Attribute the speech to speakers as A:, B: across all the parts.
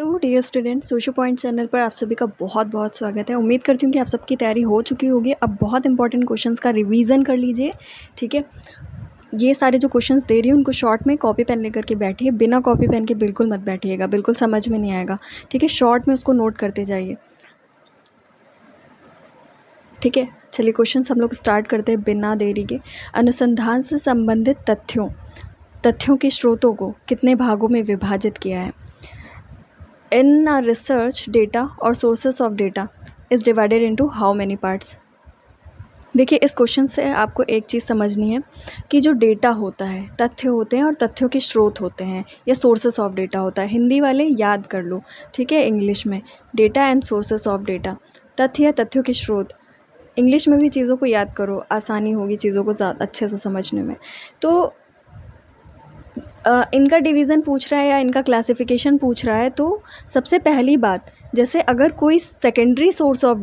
A: Hello dear student, social point channel पर आप सभी का बहुत बहुत स्वागत है। उम्मीद करती हूँ कि आप सबकी तैयारी हो चुकी होगी। अब बहुत इंपॉर्टेंट क्वेश्चंस का रिवीजन कर लीजिए, ठीक है। ये सारे जो क्वेश्चंस दे रही हूँ उनको शॉर्ट में कॉपी पेन लेकर के बैठिए, बिना कॉपी पेन के बिल्कुल मत बैठिएगा, बिल्कुल समझ में नहीं आएगा, ठीक है। शॉर्ट में उसको नोट करते जाइए, ठीक है। चलिए क्वेश्चंस हम लोग स्टार्ट करते हैं बिना देरी के। अनुसंधान से संबंधित तथ्यों के स्रोतों को कितने भागों में विभाजित किया है। In our research, data or sources of data is divided into how many parts? देखिए, इस क्वेश्चन से आपको एक चीज़ समझनी है कि जो डेटा होता है, तथ्य होते हैं और तथ्यों के स्रोत होते हैं या सोर्सेस ऑफ डेटा होता है। हिंदी वाले याद कर लो, ठीक है। इंग्लिश में data and sources of data, तथ्य या तथ्यों के स्रोत। इंग्लिश में भी चीज़ों को याद करो, आसानी होगी चीज़ों को ज़्यादा अच्छे से समझने में। तो इनका डिवीज़न पूछ रहा है या इनका क्लासिफिकेशन पूछ रहा है, तो सबसे पहली बात, जैसे अगर कोई सेकेंडरी सोर्स ऑफ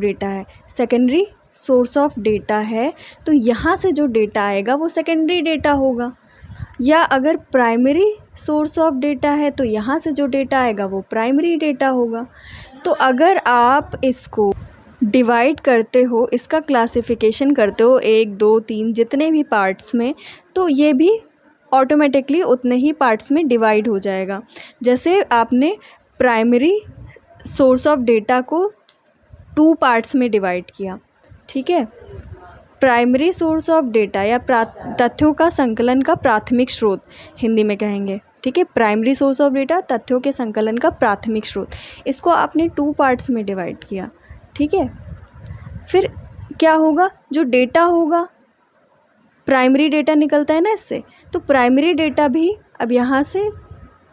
A: डेटा है तो यहाँ से जो डेटा आएगा वो सेकेंडरी डेटा होगा, या अगर प्राइमरी सोर्स ऑफ डेटा है तो यहाँ से जो डेटा आएगा वो प्राइमरी डेटा होगा। तो अगर आप इसको डिवाइड करते हो, इसका क्लासिफिकेशन करते हो 1 2 3 जितने भी पार्ट्स में, तो ये भी ऑटोमेटिकली उतने ही पार्ट्स में डिवाइड हो जाएगा। जैसे आपने प्राइमरी सोर्स ऑफ डेटा को 2 पार्ट्स में डिवाइड किया, ठीक है। प्राइमरी सोर्स ऑफ डेटा या तथ्यों का संकलन का प्राथमिक स्रोत हिंदी में कहेंगे, ठीक है। प्राइमरी सोर्स ऑफ डेटा, तथ्यों के संकलन का प्राथमिक स्रोत, इसको आपने 2 पार्ट्स में डिवाइड किया, ठीक है। फिर क्या होगा, जो डेटा होगा, प्राइमरी डेटा निकलता है ना इससे, तो प्राइमरी डेटा भी अब यहाँ से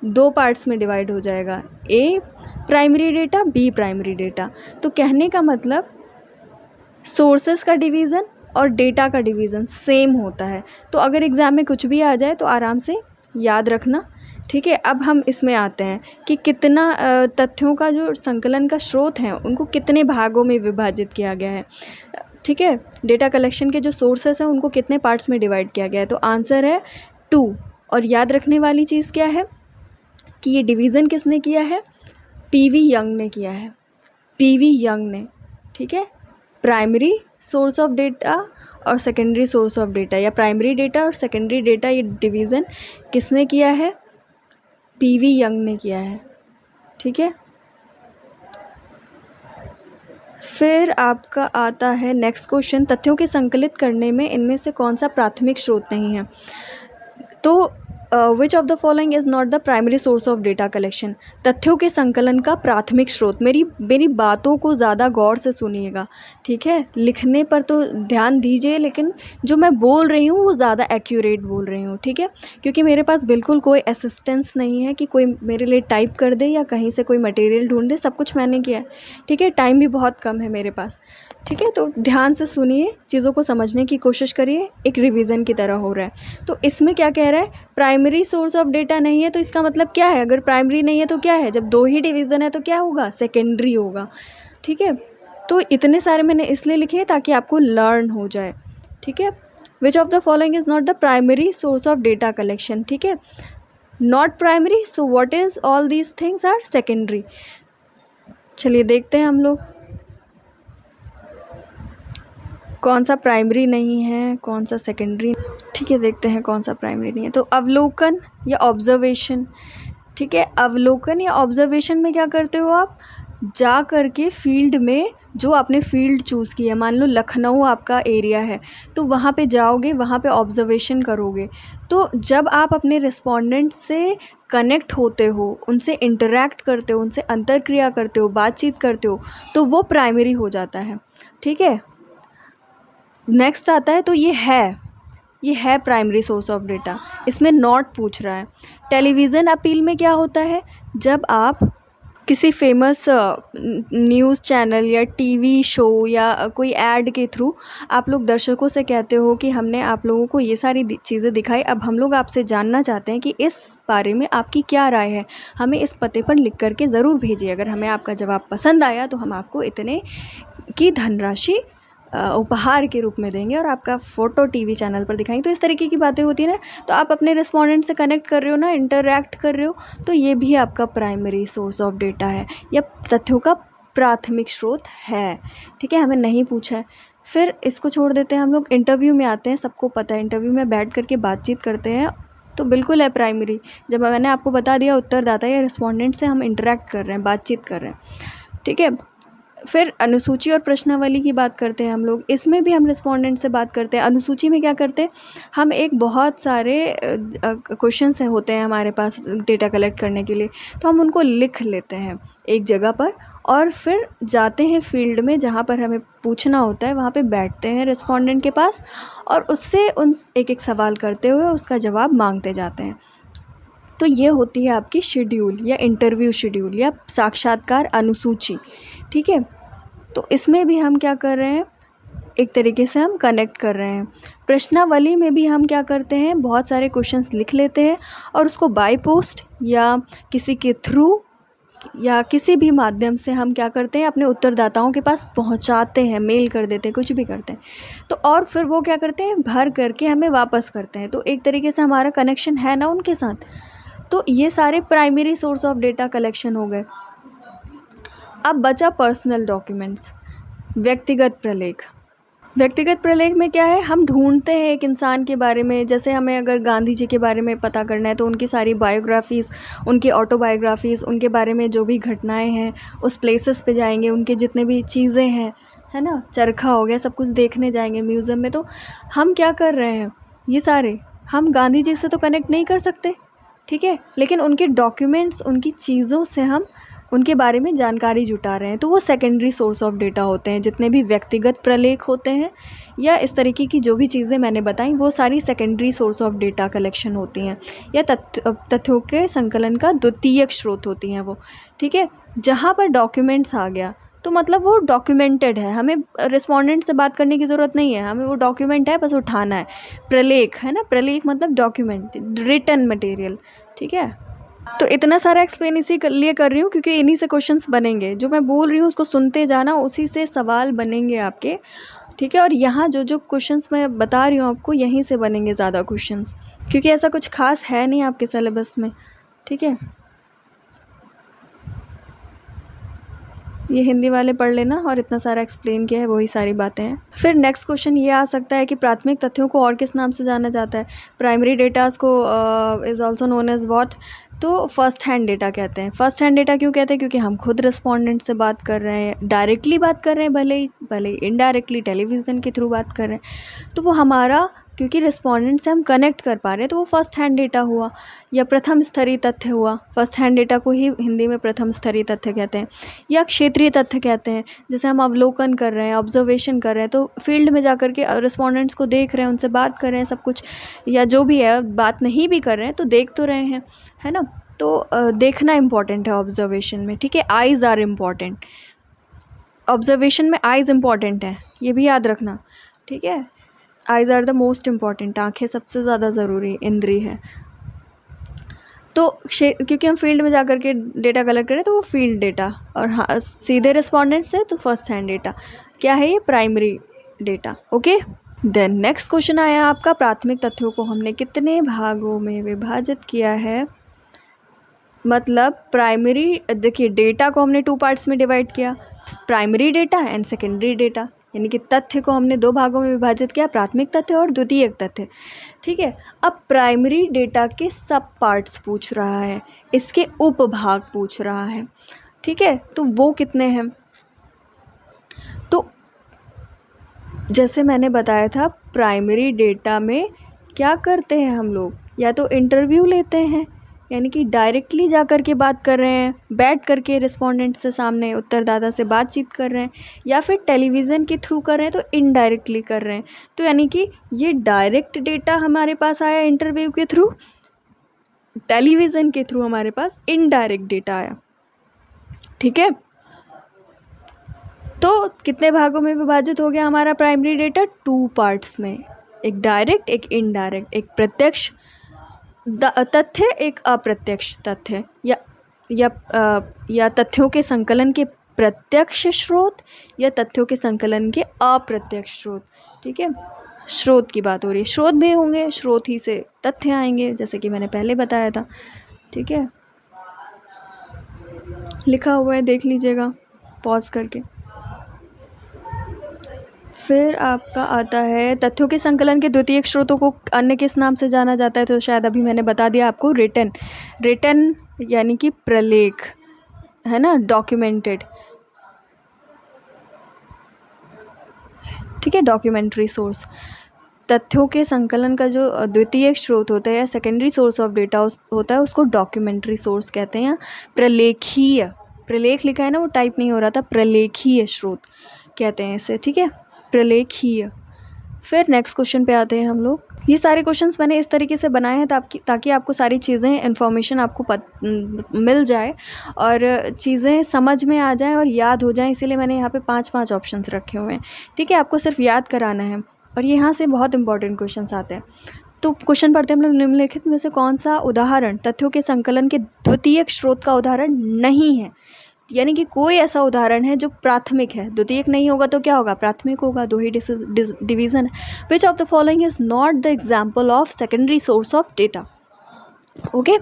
A: 2 पार्ट्स में डिवाइड हो जाएगा, A primary data, B primary data. तो कहने का मतलब सोर्सेस का डिवीज़न और डेटा का डिवीज़न सेम होता है। तो अगर एग्ज़ाम में कुछ भी आ जाए तो आराम से याद रखना, ठीक है। अब हम इसमें आते हैं कि कितना तथ्यों का जो संकलन का स्रोत है उनको कितने भागों में विभाजित किया गया है, ठीक है। डेटा कलेक्शन के जो सोर्सेस हैं उनको कितने पार्ट्स में डिवाइड किया गया है, तो आंसर है 2। और याद रखने वाली चीज़ क्या है कि ये डिवीज़न किसने किया है, पीवी यंग ने किया है, पीवी यंग ने, ठीक है। प्राइमरी सोर्स ऑफ डेटा और सेकेंडरी सोर्स ऑफ डेटा, या प्राइमरी डेटा और सेकेंडरी डेटा, ये डिवीज़न किसने किया है, पीवी यंग ने किया है, ठीक है। फिर आपका आता है नेक्स्ट क्वेश्चन, तथ्यों के संकलित करने में इनमें से कौन सा प्राथमिक स्रोत नहीं है। तो विच of the following is not the primary source of data collection. तथ्यों के संकलन का प्राथमिक स्रोत, मेरी बातों को ज़्यादा गौर से सुनिएगा, ठीक है। लिखने पर तो ध्यान दीजिए, लेकिन जो मैं बोल रही हूँ वो ज़्यादा एक्यूरेट बोल रही हूँ, ठीक है। क्योंकि मेरे पास बिल्कुल कोई असिस्टेंस नहीं है कि कोई मेरे लिए टाइप कर दे या कहीं से कोई मटेरियल ढूंढ दे, सब कुछ मैंने किया है, ठीक है। टाइम भी बहुत कम है मेरे पास, ठीक है। तो ध्यान से सुनिए, चीज़ों को समझने की कोशिश करिए, एक रिवीजन की तरह हो रहा है। तो इसमें क्या कह रहा है, प्राइमरी सोर्स ऑफ डेटा नहीं है, तो इसका मतलब क्या है, अगर प्राइमरी नहीं है तो क्या है, जब 2 ही डिवीज़न है तो क्या होगा, सेकेंडरी होगा, ठीक है। तो इतने सारे मैंने इसलिए लिखे हैं ताकि आपको लर्न हो जाए, ठीक है। Which of the following is not the primary source of data collection, ठीक है। Not primary, so what is all these things are secondary. चलिए देखते हैं हम लोग कौन सा प्राइमरी नहीं है, कौन सा सेकेंडरी, ठीक है। देखते हैं कौन सा प्राइमरी नहीं है। तो अवलोकन या ऑब्जर्वेशन, ठीक है। अवलोकन या ऑब्जर्वेशन में क्या करते हो आप, जा कर के फील्ड में, जो आपने फील्ड चूज़ की है, मान लो लखनऊ आपका एरिया है, तो वहाँ पे जाओगे, वहाँ पे ऑब्जर्वेशन करोगे। तो जब आप अपने रिस्पोंडेंट से कनेक्ट होते हो, उनसे इंटरेक्ट करते हो, उनसे अंतर्क्रिया करते हो, बातचीत करते हो, तो वो प्राइमरी हो जाता है, ठीक है। नेक्स्ट आता है, तो ये है प्राइमरी सोर्स ऑफ डेटा, इसमें नॉट पूछ रहा है। टेलीविज़न अपील में क्या होता है, जब आप किसी फेमस न्यूज़ चैनल या टीवी शो या कोई ऐड के थ्रू आप लोग दर्शकों से कहते हो कि हमने आप लोगों को ये सारी चीज़ें दिखाई, अब हम लोग आपसे जानना चाहते हैं कि इस बारे में आपकी क्या राय है, हमें इस पते पर लिख कर के ज़रूर भेजिए, अगर हमें आपका जवाब पसंद आया तो हम आपको इतने की धनराशि उपहार के रूप में देंगे और आपका फ़ोटो टीवी चैनल पर दिखाएंगे। तो इस तरीके की बातें होती है ना, तो आप अपने रिस्पोंडेंट से कनेक्ट कर रहे हो ना, इंटरैक्ट कर रहे हो, तो ये भी आपका प्राइमरी सोर्स ऑफ डेटा है या तथ्यों का प्राथमिक स्रोत है। ठीक है, हमें नहीं पूछा है। फिर इसको छोड़ देते हैं, हम लोग इंटरव्यू में आते हैं। सबको पता है इंटरव्यू में बैठ कर के बातचीत करते हैं, तो बिल्कुल है प्राइमरी। जब मैंने आपको बता दिया उत्तरदाता या रिस्पोंडेंट से हम इंटरैक्ट कर रहे हैं, बातचीत कर रहे हैं। ठीक है, फिर अनुसूची और प्रश्नावली की बात करते हैं हम लोग। इसमें भी हम रिस्पोंडेंट से बात करते हैं। अनुसूची में क्या करते हैं हम, एक बहुत सारे क्वेश्चंस होते हैं हमारे पास डेटा कलेक्ट करने के लिए, तो हम उनको लिख लेते हैं एक जगह पर और फिर जाते हैं फील्ड में जहाँ पर हमें पूछना होता है, वहाँ पे बैठते हैं रिस्पोंडेंट के पास और उससे उन एक एक सवाल करते हुए उसका जवाब मांगते जाते हैं। तो ये होती है आपकी शेड्यूल या इंटरव्यू शेड्यूल या साक्षात्कार अनुसूची। ठीक है, तो इसमें भी हम क्या कर रहे हैं, एक तरीके से हम कनेक्ट कर रहे हैं। प्रश्नावली में भी हम क्या करते हैं, बहुत सारे क्वेश्चंस लिख लेते हैं और उसको बाय पोस्ट या किसी के थ्रू या किसी भी माध्यम से हम क्या करते हैं, अपने उत्तरदाताओं के पास पहुंचाते हैं, मेल कर देते हैं, कुछ भी करते हैं। तो और फिर वो क्या करते हैं, भर करके हमें वापस करते हैं। तो एक तरीके से हमारा कनेक्शन है ना उनके साथ। तो ये सारे primary source of data collection हो गए। अब बचा पर्सनल डॉक्यूमेंट्स, व्यक्तिगत प्रलेख। व्यक्तिगत प्रलेख में क्या है, हम ढूंढते हैं एक इंसान के बारे में। जैसे हमें अगर गांधी जी के बारे में पता करना है तो उनकी सारी बायोग्राफीज़, उनकी ऑटोबायोग्राफीज़, उनके बारे में जो भी घटनाएं हैं उस प्लेसेस पे जाएंगे, उनके जितने भी चीज़ें हैं, है ना, चरखा हो गया, सब कुछ देखने जाएंगे म्यूज़ियम में। तो हम क्या कर रहे हैं, ये सारे हम गांधी जी से तो कनेक्ट नहीं कर सकते, ठीक है, लेकिन उनके डॉक्यूमेंट्स, उनकी चीज़ों से हम उनके बारे में जानकारी जुटा रहे हैं। तो वो सेकेंडरी सोर्स ऑफ डेटा होते हैं। जितने भी व्यक्तिगत प्रलेख होते हैं या इस तरीके की जो भी चीज़ें मैंने बताई, वो सारी secondary source of data collection होती हैं या तथ्यों के संकलन का द्वितीयक स्रोत होती हैं वो। ठीक है, जहाँ पर डॉक्यूमेंट्स आ गया तो मतलब वो डॉक्यूमेंटेड है, हमें रिस्पोंडेंट से बात करने की ज़रूरत नहीं है, हमें वो डॉक्यूमेंट है बस उठाना है। प्रलेख है ना, प्रलेख मतलब डॉक्यूमेंट, रिटन मटेरियल। ठीक है, तो इतना सारा एक्सप्लेन इसी लिए कर रही हूँ क्योंकि इन्हीं से क्वेश्चंस बनेंगे। जो मैं बोल रही हूँ उसको सुनते जाना, उसी से सवाल बनेंगे आपके। ठीक है, और यहाँ जो जो क्वेश्चंस मैं बता रही हूँ आपको, यहीं से बनेंगे ज़्यादा क्वेश्चंस, क्योंकि ऐसा कुछ खास है नहीं आपके सिलेबस में। ठीक है, ये हिंदी वाले पढ़ लेना और इतना सारा एक्सप्लेन किया है, वही सारी बातें हैं। फिर नेक्स्ट क्वेश्चन ये आ सकता है कि प्राथमिक तथ्यों को और किस नाम से जाना जाता है। प्राइमरी डेटास को is also known as what, तो फर्स्ट हैंड डेटा कहते हैं। फर्स्ट हैंड डेटा क्यों कहते हैं, क्योंकि हम खुद रिस्पोंडेंट से बात कर रहे हैं, डायरेक्टली बात कर रहे हैं, भले ही इनडायरेक्टली टेलीविज़न के थ्रू बात कर रहे हैं, तो वो हमारा, क्योंकि रिस्पोंडेंट से हम कनेक्ट कर पा रहे हैं, तो वो फर्स्ट हैंड डेटा हुआ या प्रथम स्तरीय तथ्य हुआ। फर्स्ट हैंड डेटा को ही हिंदी में प्रथम स्तरीय तथ्य कहते हैं या क्षेत्रीय तथ्य कहते हैं। जैसे हम अवलोकन कर रहे हैं, ऑब्जर्वेशन कर रहे हैं, तो फील्ड में जा कर के रिस्पोंडेंट्स को देख रहे हैं, उनसे बात कर रहे हैं, सब कुछ, या जो भी है, बात नहीं भी कर रहे हैं तो देख तो रहे हैं, है ना। तो देखना इम्पॉर्टेंट है ऑब्जर्वेशन में। ठीक है, आइज़ आर इम्पॉर्टेंट, ऑब्जर्वेशन में आइज़ इम्पॉर्टेंट है, ये भी याद रखना। ठीक है, eyes are the most important, आँखें सबसे ज़्यादा ज़रूरी इंद्री है। तो क्योंकि हम फील्ड में जा कर के डेटा कलेक्ट करें तो वो फील्ड डेटा, और हाँ सीधे रिस्पोंडेंट से तो फर्स्ट हैंड डेटा। क्या है ये, primary data. Okay, then next question आया आपका, प्राथमिक तथ्यों को हमने कितने भागों में विभाजित किया है। मतलब प्राइमरी, देखिए डेटा को हमने 2 पार्ट्स में डिवाइड किया, primary data and secondary data, यानी कि तथ्य को हमने 2 भागों में विभाजित किया, प्राथमिक तथ्य और द्वितीयक तथ्य। ठीक है, अब प्राइमरी डेटा के सब पार्ट्स पूछ रहा है, इसके उपभाग पूछ रहा है। ठीक है, तो वो कितने हैं, तो जैसे मैंने बताया था, प्राइमरी डेटा में क्या करते हैं हम लोग, या तो इंटरव्यू लेते हैं, यानी कि डायरेक्टली जा कर के बात कर रहे हैं, बैठ कर के रिस्पोंडेंट से सामने उत्तरदाता से बातचीत कर रहे हैं, या फिर टेलीविज़न के थ्रू कर रहे हैं तो इनडायरेक्टली कर रहे हैं। तो यानी कि ये डायरेक्ट डेटा हमारे पास आया इंटरव्यू के थ्रू, टेलीविज़न के थ्रू हमारे पास इनडायरेक्ट डेटा आया। ठीक है, तो कितने भागों में विभाजित हो गया हमारा प्राइमरी डेटा, 2 पार्ट्स में, एक डायरेक्ट एक इनडायरेक्ट, एक प्रत्यक्ष तथ्य एक अप्रत्यक्ष तथ्य, या तथ्यों के संकलन के प्रत्यक्ष स्रोत या तथ्यों के संकलन के अप्रत्यक्ष स्रोत। ठीक है, स्रोत की बात हो रही है, स्रोत भी होंगे, स्रोत ही से तथ्य आएंगे, जैसे कि मैंने पहले बताया था। ठीक है, लिखा हुआ है, देख लीजिएगा पॉज करके। फिर आपका आता है तथ्यों के संकलन के द्वितीयक स्रोतों को अन्य किस नाम से जाना जाता है, तो शायद अभी मैंने बता दिया आपको, रिटन यानी कि प्रलेख, है ना, डॉक्यूमेंटेड। ठीक है, डॉक्यूमेंट्री सोर्स। तथ्यों के संकलन का जो द्वितीयक स्रोत होता है या सेकेंडरी सोर्स ऑफ डेटा होता है, उसको डॉक्यूमेंट्री सोर्स कहते हैं। प्रलेखीय, प्रलेख लिखा है ना, वो टाइप नहीं हो रहा था, प्रलेखीय स्रोत कहते हैं इसे। ठीक है, प्रलेखीय। फिर नेक्स्ट क्वेश्चन पे आते हैं हम लोग। ये सारे क्वेश्चंस मैंने इस तरीके से बनाए हैं ताकि आपको सारी चीज़ें, इन्फॉर्मेशन आपको मिल जाए और चीज़ें समझ में आ जाएं और याद हो जाएं, इसीलिए मैंने यहाँ पे 5 ऑप्शंस रखे हुए हैं। ठीक है, आपको सिर्फ याद कराना है और यहाँ से बहुत इंपॉर्टेंट क्वेश्चंस आते हैं। तो क्वेश्चन पढ़ते हैं हम लोग। निम्नलिखित में से कौन सा उदाहरण तथ्यों के संकलन के द्वितीयक स्रोत का उदाहरण नहीं है, यानी कि कोई ऐसा उदाहरण है जो प्राथमिक है, द्वितीयक नहीं होगा तो क्या होगा, प्राथमिक होगा, दो ही डिवीज़न है। Which of the following is not the example of secondary source of data. Okay,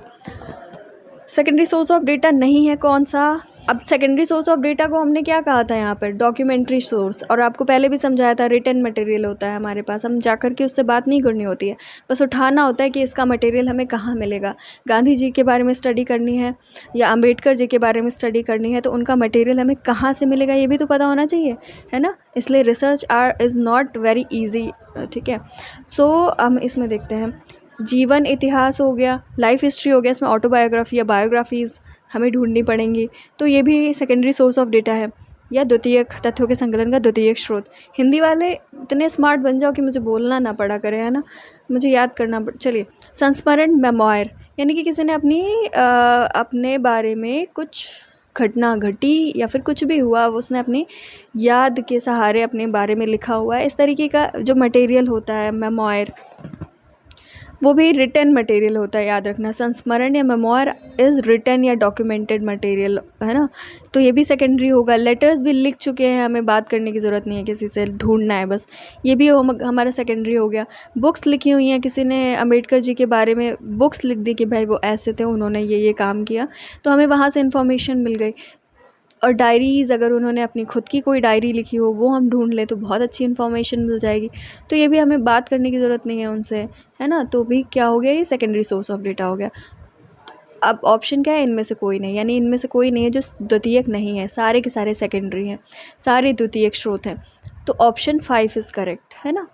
A: secondary source of data नहीं है कौन सा। अब सेकेंडरी सोर्स ऑफ डेटा को हमने क्या कहा था यहाँ पर, डॉक्यूमेंट्री सोर्स, और आपको पहले भी समझाया था रिटन मटेरियल होता है हमारे पास, हम जा कर के उससे बात नहीं करनी होती है, बस उठाना होता है कि इसका मटेरियल हमें कहाँ मिलेगा। गांधी जी के बारे में स्टडी करनी है या अंबेडकर जी के बारे में स्टडी करनी है तो उनका मटेरियल हमें कहाँ से मिलेगा ये भी तो पता होना चाहिए, है ना। इसलिए research is not very easy. ठीक है, सो हम इसमें देखते हैं, जीवन इतिहास हो गया, लाइफ हिस्ट्री हो गया, इसमें ऑटोबायोग्राफी या बायोग्राफीज़ हमें ढूंढनी पड़ेंगी, तो ये भी सेकेंडरी सोर्स ऑफ डेटा है या द्वितीयक, तथ्यों के संकलन का द्वितीयक स्रोत। हिंदी वाले इतने स्मार्ट बन जाओ कि मुझे बोलना ना पड़ा करे, है ना, मुझे याद करना चलिए, संस्मरण मेमोयर, यानी कि किसी ने अपने बारे में कुछ घटना घटी या फिर कुछ भी हुआ, उसने अपनी याद के सहारे अपने बारे में लिखा हुआ है, इस तरीके का जो मटेरियल होता है मेमोयर, वो भी रिटन मटेरियल होता है, याद रखना। संस्मरण या मेमोयर इज़ रिटन या डॉक्यूमेंटेड मटेरियल, है ना, तो ये भी सेकेंडरी होगा। लेटर्स भी लिख चुके हैं, हमें बात करने की ज़रूरत नहीं है, किसी से ढूंढना है बस, ये भी हमारा सेकेंडरी हो गया। बुक्स लिखी हुई हैं, किसी ने अंबेडकर जी के बारे में बुक्स लिख दी कि भाई वो ऐसे थे, उन्होंने ये काम किया, तो हमें वहाँ से इन्फॉर्मेशन मिल गई। और डायरीज़, अगर उन्होंने अपनी खुद की कोई डायरी लिखी हो वो हम ढूंढ लें तो बहुत अच्छी इन्फॉर्मेशन मिल जाएगी, तो ये भी हमें बात करने की ज़रूरत नहीं है उनसे, है ना, तो भी क्या हो गया, ये सेकेंडरी सोर्स ऑफ डेटा हो गया। अब ऑप्शन क्या है, इनमें से कोई नहीं, यानी इनमें से कोई नहीं है जो द्वितीयक नहीं है, सारे के सारे सेकेंडरी हैं, सारे द्वितीयक स्रोत हैं, तो ऑप्शन 5 इज़ करेक्ट, है ना।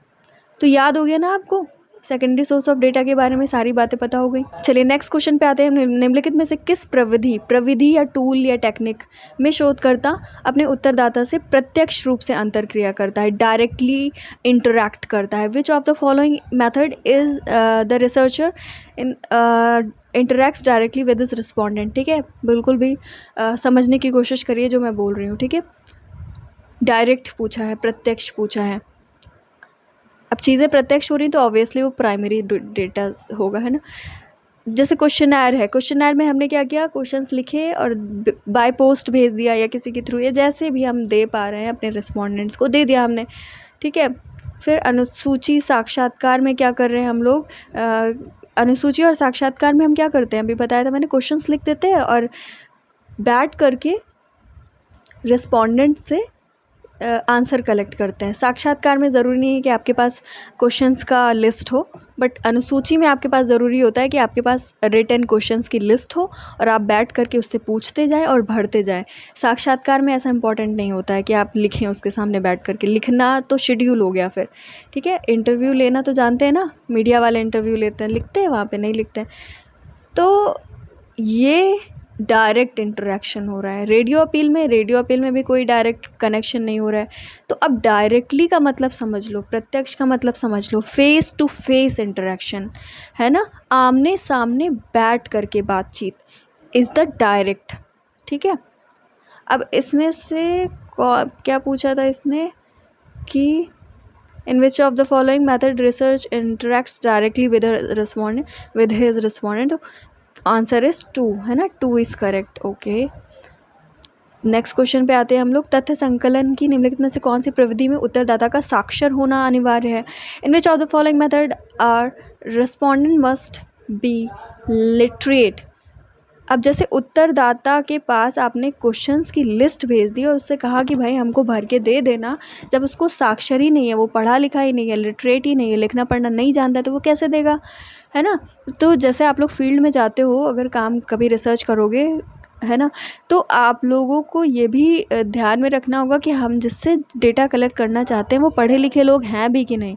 A: तो याद हो गया ना आपको, सेकेंडरी सोर्स ऑफ डेटा के बारे में सारी बातें पता हो गई। चलिए नेक्स्ट क्वेश्चन पे आते हैं। निम्नलिखित में से किस प्रविधि या टूल या टेक्निक में शोधकर्ता अपने उत्तरदाता से प्रत्यक्ष रूप से अंतरक्रिया करता है, डायरेक्टली इंटरैक्ट करता है। Which of the following method is the researcher in interacts directly with his respondent. ठीक है, बिल्कुल भी समझने की कोशिश करिए जो मैं बोल रही हूँ। ठीक है, डायरेक्ट पूछा है, प्रत्यक्ष पूछा है। अब चीज़ें प्रत्यक्ष हो रही तो ऑब्वियसली वो प्राइमरी डेटा होगा, है ना। जैसे क्वेश्चनर है, क्वेश्चनर में हमने क्या किया, क्वेश्चंस लिखे और बाय पोस्ट भेज दिया या किसी के थ्रू, या जैसे भी हम दे पा रहे हैं अपने रिस्पोंडेंट्स को दे दिया हमने। ठीक है, फिर अनुसूची साक्षात्कार में क्या कर रहे हैं हम लोग, अनुसूची और साक्षात्कार में हम क्या करते हैं, अभी बताया था मैंने, क्वेश्चंस लिख देते हैं और बैठ करके रिस्पोंडेंट से आंसर कलेक्ट करते हैं। साक्षात्कार में ज़रूरी नहीं है कि आपके पास क्वेश्चंस का लिस्ट हो, बट अनुसूची में आपके पास ज़रूरी होता है कि आपके पास रिटन क्वेश्चंस की लिस्ट हो और आप बैठ करके उससे पूछते जाएं और भरते जाएं। साक्षात्कार में ऐसा इंपॉर्टेंट नहीं होता है कि आप लिखें उसके सामने बैठ करके, लिखना तो शेड्यूल हो गया फिर। ठीक है, इंटरव्यू लेना तो जानते हैं ना, मीडिया वाले इंटरव्यू लेते हैं, लिखते हैं वहाँ पर, नहीं लिखते हैं। तो ये डायरेक्ट इंटरेक्शन हो रहा है। रेडियो अपील में भी कोई डायरेक्ट कनेक्शन नहीं हो रहा है। तो अब डायरेक्टली का मतलब समझ लो, प्रत्यक्ष का मतलब समझ लो, फेस टू फेस इंटरेक्शन, है ना, आमने सामने बैठ करके बातचीत इज़ द डायरेक्ट। ठीक है, अब इसमें से क्या पूछा था इसने कि in which of the following method research interacts directly with his respondent. Answer is 2, है ना, 2 is correct. Okay, next question पे आते हैं हम लोग। तथ्य संकलन की निम्नलिखित में से कौन सी प्रविधि में उत्तरदाता का साक्षर होना अनिवार्य है? In which of the following method are respondent must be literate. अब जैसे उत्तरदाता के पास आपने क्वेश्चंस की लिस्ट भेज दी और उससे कहा कि भाई हमको भर के दे देना, जब उसको साक्षर ही नहीं है, वो पढ़ा लिखा ही नहीं है, लिटरेट ही नहीं है, लिखना पढ़ना नहीं जानता है, तो वो कैसे देगा, है ना। तो जैसे आप लोग फील्ड में जाते हो, अगर काम कभी रिसर्च करोगे, है ना, तो आप लोगों को ये भी ध्यान में रखना होगा कि हम जिससे डेटा कलेक्ट करना चाहते हैं वो पढ़े लिखे लोग हैं भी कि नहीं,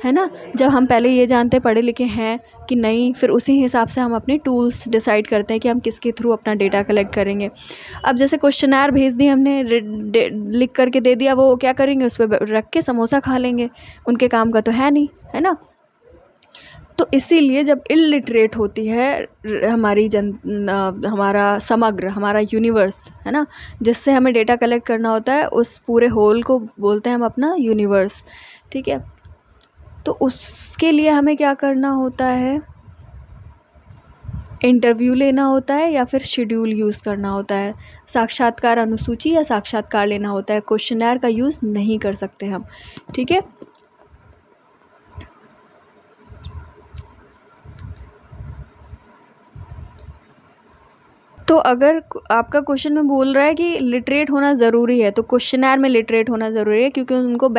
A: है ना। जब हम पहले ये जानते हैं पढ़े लिखे हैं कि नहीं, फिर उसी हिसाब से हम अपने टूल्स डिसाइड करते हैं कि हम किसके थ्रू अपना डेटा कलेक्ट करेंगे। अब जैसे क्वेश्चनर भेज दी हमने, लिख करके दे दिया, वो क्या करेंगे, उस पर रख के समोसा खा लेंगे, उनके काम का तो है नहीं, है ना। तो इसीलिए जब इलिटरेट होती है हमारी हमारा समग्र, हमारा यूनिवर्स, है ना, जिससे हमें डेटा कलेक्ट करना होता है, उस पूरे होल को बोलते हैं हम अपना यूनिवर्स, ठीक है। तो उसके लिए हमें क्या करना होता है, इंटरव्यू लेना होता है या फिर शेड्यूल यूज़ करना होता है, साक्षात्कार अनुसूची या साक्षात्कार लेना होता है। क्वेश्चनर का यूज़ नहीं कर सकते हम, ठीक है। तो अगर आपका क्वेश्चन में बोल रहा है कि लिटरेट होना ज़रूरी है, तो क्वेश्चनर में लिटरेट होना ज़रूरी है, क्योंकि उनको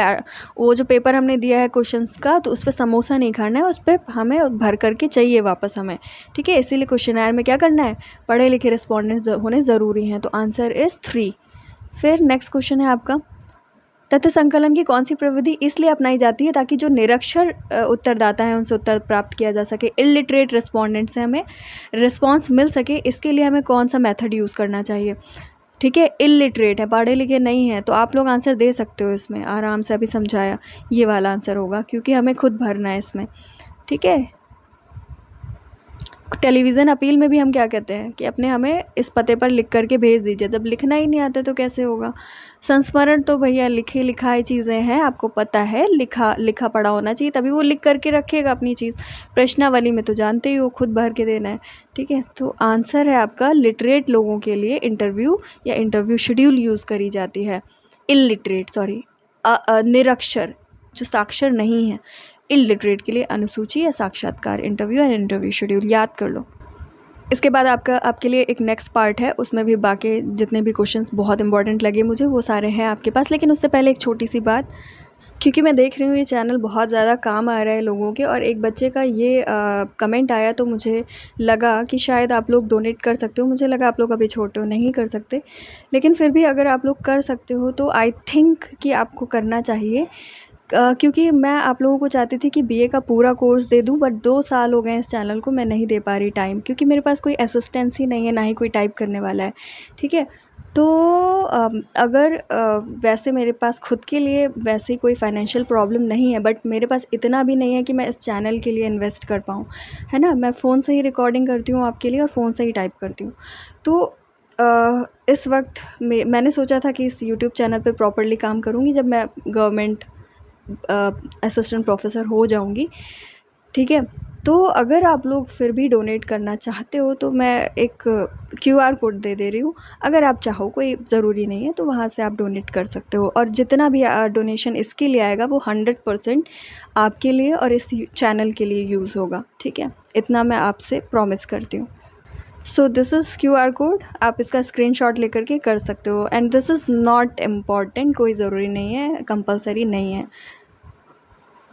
A: वो जो पेपर हमने दिया है क्वेश्चंस का, तो उस पर समोसा नहीं खाना है, उस पर हमें भर करके चाहिए वापस हमें, ठीक है। इसीलिए क्वेश्चनर में क्या करना है, पढ़े लिखे रिस्पोंडेंट होने ज़रूरी हैं। तो आंसर इज़ 3। फिर नेक्स्ट क्वेश्चन है आपका, तथ्य संकलन की कौन सी प्रविधि इसलिए अपनाई जाती है ताकि जो निरक्षर उत्तरदाता है उनसे उत्तर प्राप्त किया जा सके, इलिटरेट रिस्पोंडेंट से हमें रिस्पॉन्स मिल सके, इसके लिए हमें कौन सा मेथड यूज़ करना चाहिए, ठीक है। इलिटरेट है, पढ़े लिखे नहीं है, तो आप लोग आंसर दे सकते हो इसमें, आराम से अभी समझाया, ये वाला आंसर होगा, क्योंकि हमें खुद भरना है इसमें, ठीक है। टेलीविज़न अपील में भी हम क्या कहते हैं कि अपने हमें इस पते पर लिख करके भेज दीजिए, जब लिखना ही नहीं आता तो कैसे होगा। संस्मरण तो भैया लिखे लिखाई चीज़ें हैं, आपको पता है, लिखा पढ़ा होना चाहिए, तभी वो लिख करके रखेगा अपनी चीज़। प्रश्नावली में तो जानते ही हो, खुद भर के देना है, ठीक है। तो आंसर है आपका, लिटरेट लोगों के लिए इंटरव्यू या इंटरव्यू शेड्यूल यूज़ करी जाती है। इलिटरेट, सॉरी, निरक्षर, जो साक्षर नहीं है, इलिटरेट के लिए अनुसूची या साक्षात्कार, इंटरव्यू एंड इंटरव्यू शेड्यूल, याद कर लो। इसके बाद आपके लिए एक नेक्स्ट पार्ट है, उसमें भी बाकी जितने भी क्वेश्चंस बहुत इंपॉर्टेंट लगे मुझे वो सारे हैं आपके पास। लेकिन उससे पहले एक छोटी सी बात, क्योंकि मैं देख रही हूँ ये चैनल बहुत ज़्यादा काम आ रहा है लोगों के, और एक बच्चे का ये कमेंट आया, तो मुझे लगा कि शायद आप लोग डोनेट कर सकते हो। मुझे लगा आप लोग अभी छोटे हो, नहीं कर सकते, लेकिन फिर भी अगर आप लोग कर सकते हो तो आई थिंक कि आपको करना चाहिए, क्योंकि मैं आप लोगों को चाहती थी कि बीए का पूरा कोर्स दे दूं, बट 2 साल हो गए इस चैनल को, मैं नहीं दे पा रही टाइम, क्योंकि मेरे पास कोई असिस्टेंस ही नहीं है, ना ही कोई टाइप करने वाला है, ठीक है। तो अगर वैसे मेरे पास खुद के लिए वैसे कोई फाइनेंशियल प्रॉब्लम नहीं है, बट मेरे पास इतना भी नहीं है कि मैं इस चैनल के लिए इन्वेस्ट कर पाऊँ, है ना। मैं फ़ोन से ही रिकॉर्डिंग करती हूँ आपके लिए और फ़ोन से ही टाइप करती हूँ। तो इस वक्त मैंने सोचा था कि इस यूट्यूब चैनल पे प्रॉपर्ली काम करूँगी जब मैं गवर्नमेंट असिस्टेंट प्रोफेसर हो जाऊंगी, ठीक है। तो अगर आप लोग फिर भी डोनेट करना चाहते हो तो मैं एक QR कोड दे रही हूँ, अगर आप चाहो, कोई ज़रूरी नहीं है, तो वहाँ से आप डोनेट कर सकते हो। और जितना भी डोनेशन इसके लिए आएगा वो 100% आपके लिए और इस चैनल के लिए यूज़ होगा, ठीक है। इतना मैं आपसे प्रॉमिस करती हूँ। So this is QR code, आप इसका स्क्रीनशॉट लेकर के कर सकते हो। And this is not important, कोई ज़रूरी नहीं है, कंपलसरी नहीं है,